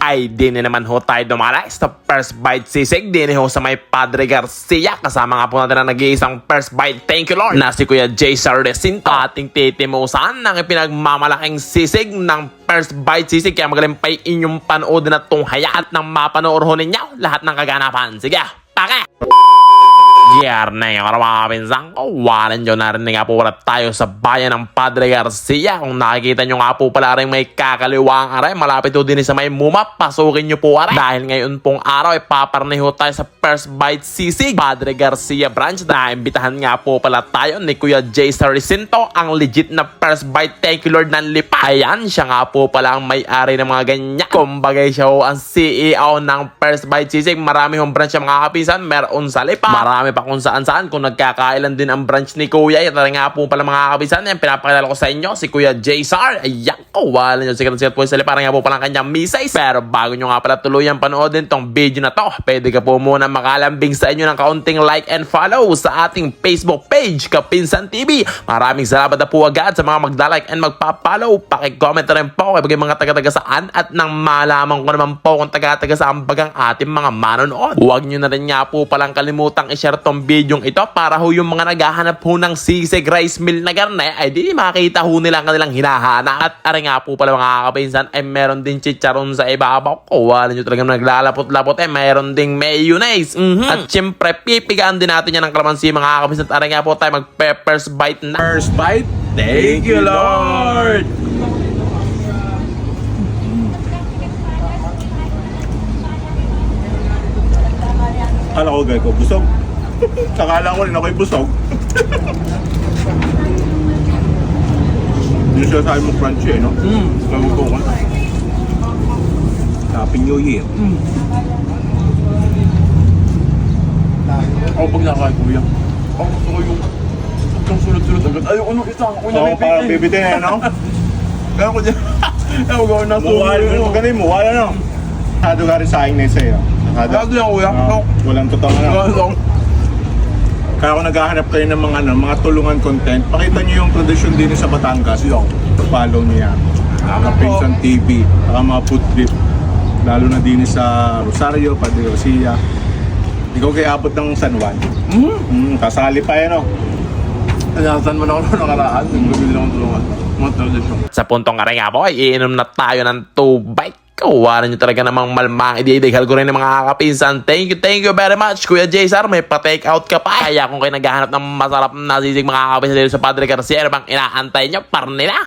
ay din naman ho tayo dumalay sa First Bite Sisig din ho sa may Padre Garcia. Kasama nga po natin ang nag-iisang First Bite, thank you Lord, na si Kuya J. Sardesinto, ating titimusan ng pinagmamalaking sisig ng First Bite Sisig. Kaya magaling pa inyong panood na itong hayat ng mapanood ho ninyo lahat ng kaganapan. Sige, pake! Yarnay ang mga pinsang kawalan nyo, narinig nga po pala tayo sa bayan ng Padre Garcia. Kung nakikita nyo nga po pala rin may kakaliwang aray, malapit ho din sa may Muma, pasukin nyo po aray. Dahil ngayon pong araw ay paparni ho tayo sa First Bite Sisig Padre Garcia branch. Naimbitahan nga po pala tayo ni Kuya J. Sardesinto, ang legit na First Bite, thank you Lord ng Lipa. Ayan, siya nga po pala ang may-ari ng mga ganyan. Kumbagay siya ho ang CEO ng First Bite Sisig. Marami hong branch ang mga kapisan, meron sa Lipa, marami pa kung saan-saan. Kung nagkakailan din ang branch ni Kuya, ito nga po pala mga kapisan, yan pinapakilala ko sa inyo si Kuya J. Sar. Ayan, kawalan nyo, sikat po sa Lipa, nga po pala ang kanyang misays. Pero bago nyo nga pala tuluyan panoodin tong video na to, pwede ka po muna makalambing sa inyo ng kaunting like and follow sa ating Facebook page, Kapinsan TV. Maraming salamat na po agad sa mga magda-like and magpa-follow. Paki-comment na rin po kay mga taga-taga saan, at nang malaman ko naman po kung taga-taga saan bagang ating mga manonood. Huwag nyo na rin nga po palang kalimutang i-share tong video ito para ho yung mga naghahanap ho ng sisig rice mill na garne ay di makita ho nila ang kanilang hinahanap. At ari nga po pala mga kapinsan ay meron din chicharon sa ibabaw. Wala nyo talagang naglalapot-lapot, meron ding mayonnaise. At syempre pipigaan din natin yan ng kalamansi mga kapinsan. At ari nga po tayo mag-first bite na. First bite, thank you Lord! Kala ko gay ko busog. Sakala ko rin ako'y busog. Hindi siya sabi mo crunchy, no? Sabi ko ka. Happy New Year. Ako pag nakain kuya, ako gusto ko yung itong sunod-sunod agad. Ayaw, ano isang ako Oo, parang bibitin, ano? Kaya ko dyan, ayaw gawin na Magaling mo, wala no? Nakado ka rin sa akin na isa yun. Nakado yan kuya. Walang totoo na. Kaya kung naghahanap kayo ng mga tulungan content, pakita nyo yung tradisyon din sa Batangas. Follow nyo yan. Kapinsan TV, mga food trip. Lalo na din sa Rosario, Padre Garcia. Ikaw kaya abot ng San Juan. Kasali pa yan, no? Saan mo na ako nakaraan, bibili akong tulungan. Mga tradisyon. Sa puntong aray nga po ay iinom na tayo ng tubay. Kawalan nyo talaga namang malmang ididighal ko rin ng mga kapinsan. Thank you very much Kuya J. Sar, may pa-take out ka pa. Kaya kung kayo naghahanap ng masarap na sisig mga kapinsan dito sa Padre Garcia, ano bang inaantay nyo? Par nila.